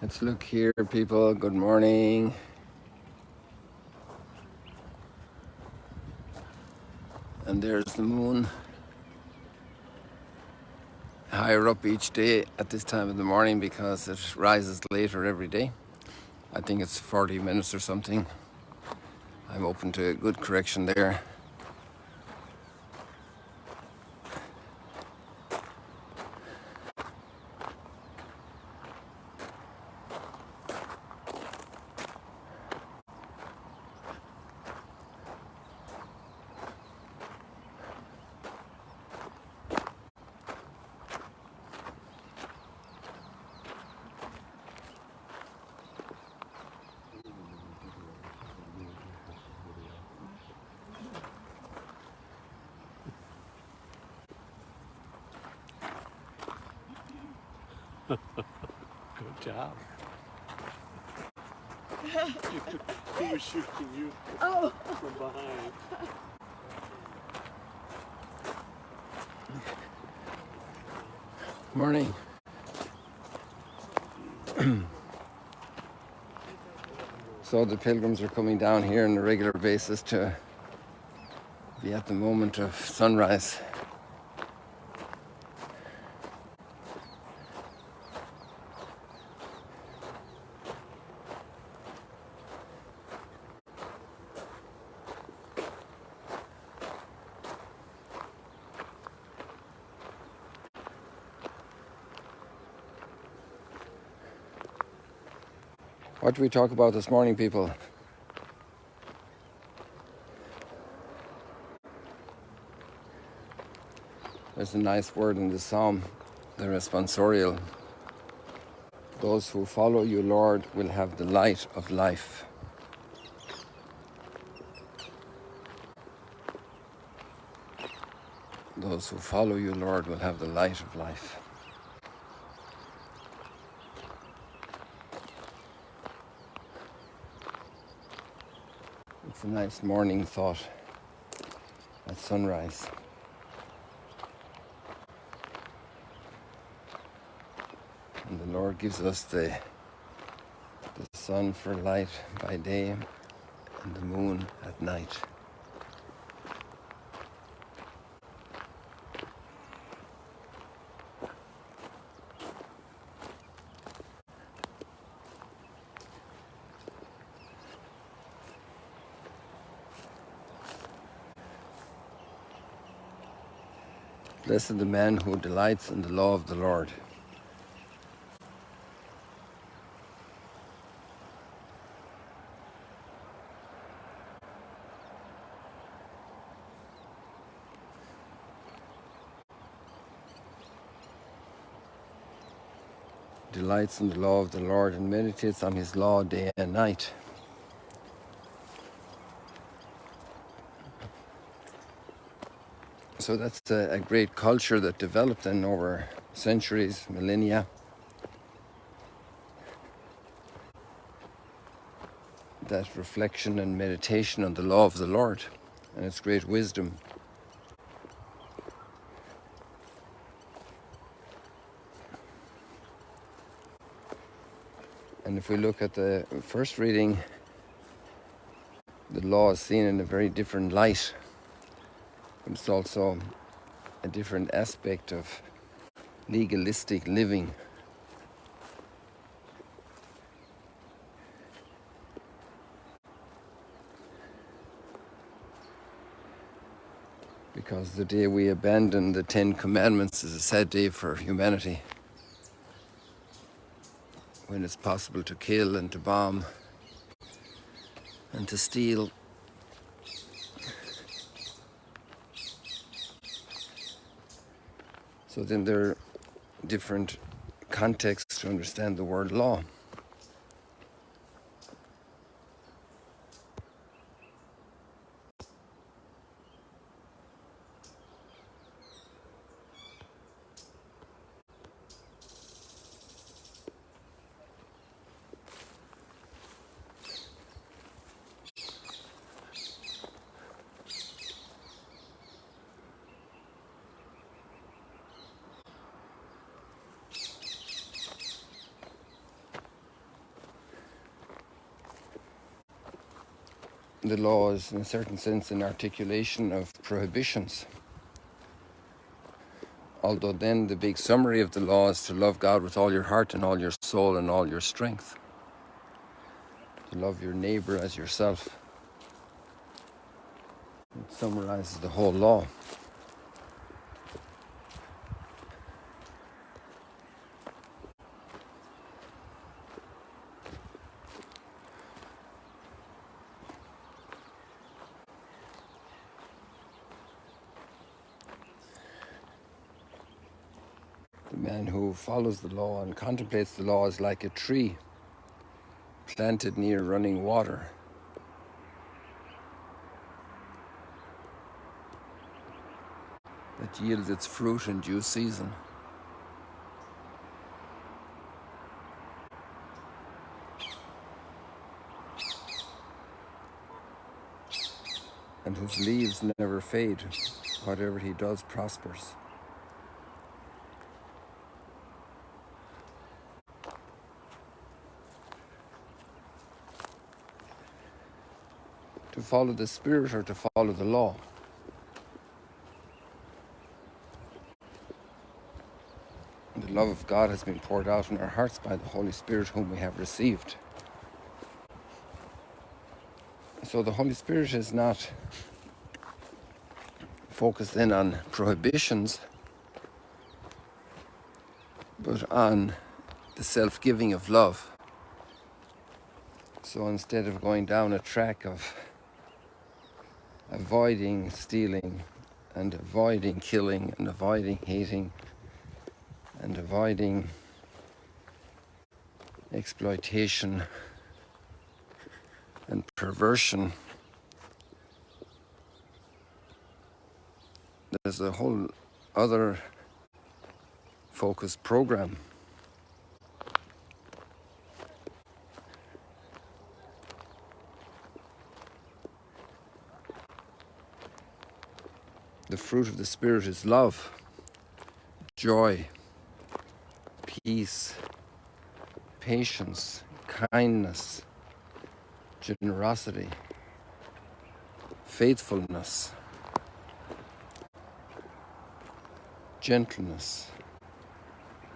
Let's look here, people. Good morning. And there's the moon. Higher up each day at this time of the morning because it rises later every day. I think it's 40 minutes or something. I'm open to a good correction there. Good job. He was shooting you from behind. Morning. So the pilgrims are coming down here on a regular basis to be at the moment of sunrise. What do we talk about this morning, people? There's a nice word in the psalm, the responsorial. Those who follow you, Lord, will have the light of life. Those who follow you, Lord, will have the light of life. It's a nice morning thought at sunrise. And the Lord gives us the sun for light by day and the moon at night. Blessed the man who delights in the law of the Lord. Delights in the law of the Lord and meditates on his law day and night. So that's a great culture that developed then over centuries, millennia. That reflection and meditation on the law of the Lord and its great wisdom. And if we look at the first reading, the law is seen in a very different light. But it's also a different aspect of legalistic living. Because the day we abandon the 10 Commandments is a sad day for humanity. When it's possible to kill and to bomb and to steal. So then there are different contexts to understand the word law. the law is, in a certain sense, an articulation of prohibitions. Although then the big summary of the law is to love God with all your heart and all your soul and all your strength. To love your neighbor as yourself. It summarizes the whole law. The man who follows the law and contemplates the law is like a tree planted near running water. That yields its fruit in due season. And whose leaves never fade. Whatever he does prospers. To follow the Spirit or to follow the law? The love of God has been poured out in our hearts by the Holy Spirit whom we have received. So the Holy Spirit is not focused in on prohibitions, but on the self-giving of love. So instead of going down a track of avoiding stealing and avoiding killing and avoiding hating and avoiding exploitation and perversion, there's a whole other focused program. The fruit of the Spirit is love, joy, peace, patience, kindness, generosity, faithfulness, gentleness,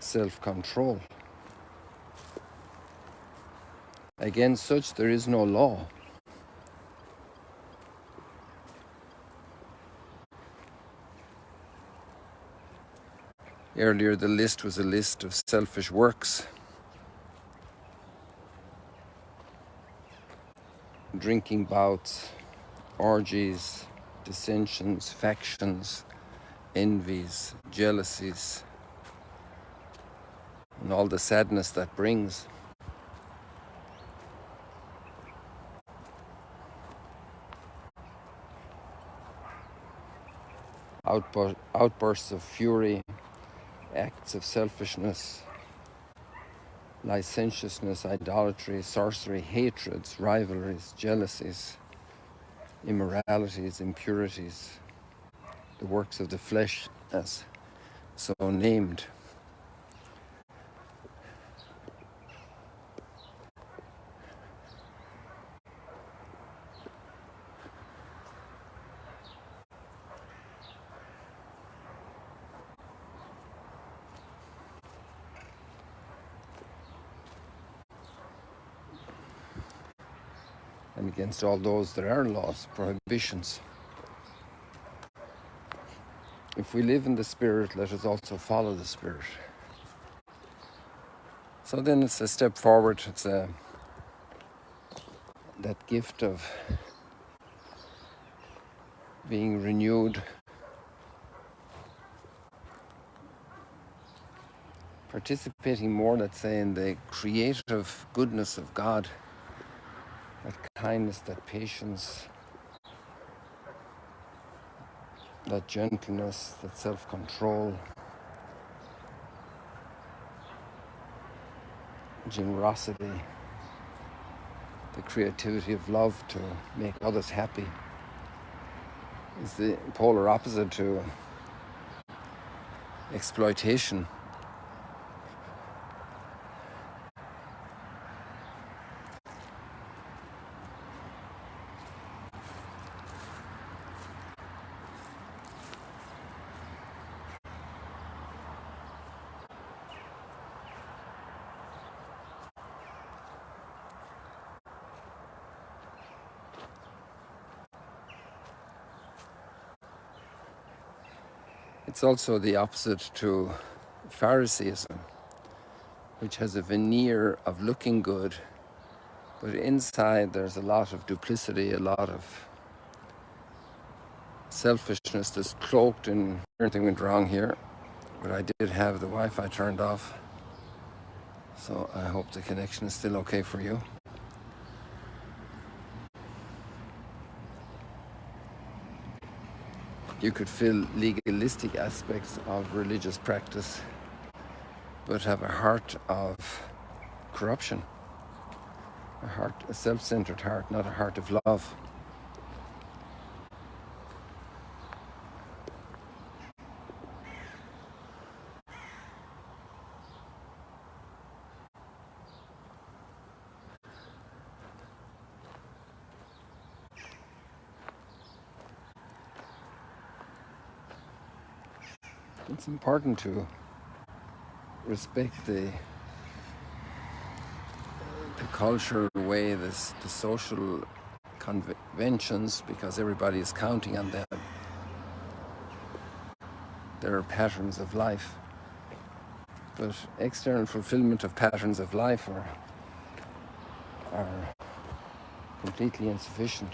self-control. Against such there is no law. Earlier the list was a list of selfish works. Drinking bouts, orgies, dissensions, factions, envies, jealousies, and all the sadness that brings. Outbursts of fury, acts of selfishness, licentiousness, idolatry, sorcery, hatreds, rivalries, jealousies, immoralities, impurities, the works of the flesh as so named. And against all those there are laws, prohibitions. If we live in the Spirit, let us also follow the Spirit. So then it's a step forward. It's that gift of being renewed, participating more, let's say, in the creative goodness of God, that kindness, that patience, that gentleness, that self-control, generosity, the creativity of love to make others happy is the polar opposite to exploitation. It's also the opposite to Phariseeism, which has a veneer of looking good, but inside there's a lot of duplicity, a lot of selfishness that's cloaked in everything went wrong here. But I did have the Wi-Fi turned off, so I hope the connection is still okay for you. You could feel legalistic aspects of religious practice, but have a heart of corruption, a self-centered heart, not a heart of love. It's important to respect the cultural way, the social conventions, because everybody is counting on them. There are patterns of life, but external fulfillment of patterns of life are completely insufficient.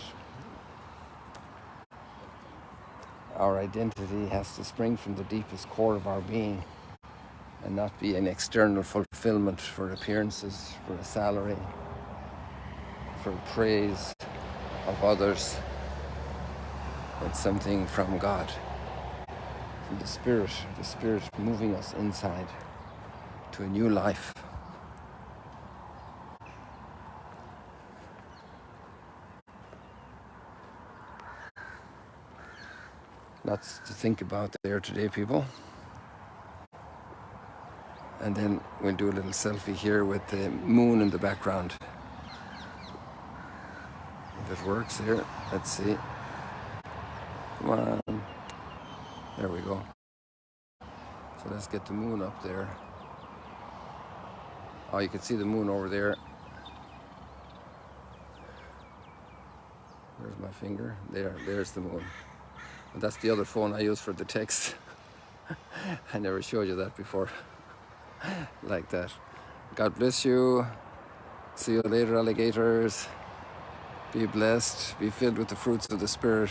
Our identity has to spring from the deepest core of our being and not be an external fulfillment for appearances, for a salary, for praise of others. It's something from God, from the Spirit moving us inside to a new life. Lots to think about there today, people. And then we'll do a little selfie here with the moon in the background. If it works here, let's see. Come on. There we go. So let's get the moon up there. Oh, you can see the moon over there. There's my finger. There's the moon. And that's the other phone I use for the text. I never showed you that before. Like that. God bless you. See you later, alligators. Be blessed. Be filled with the fruits of the Spirit.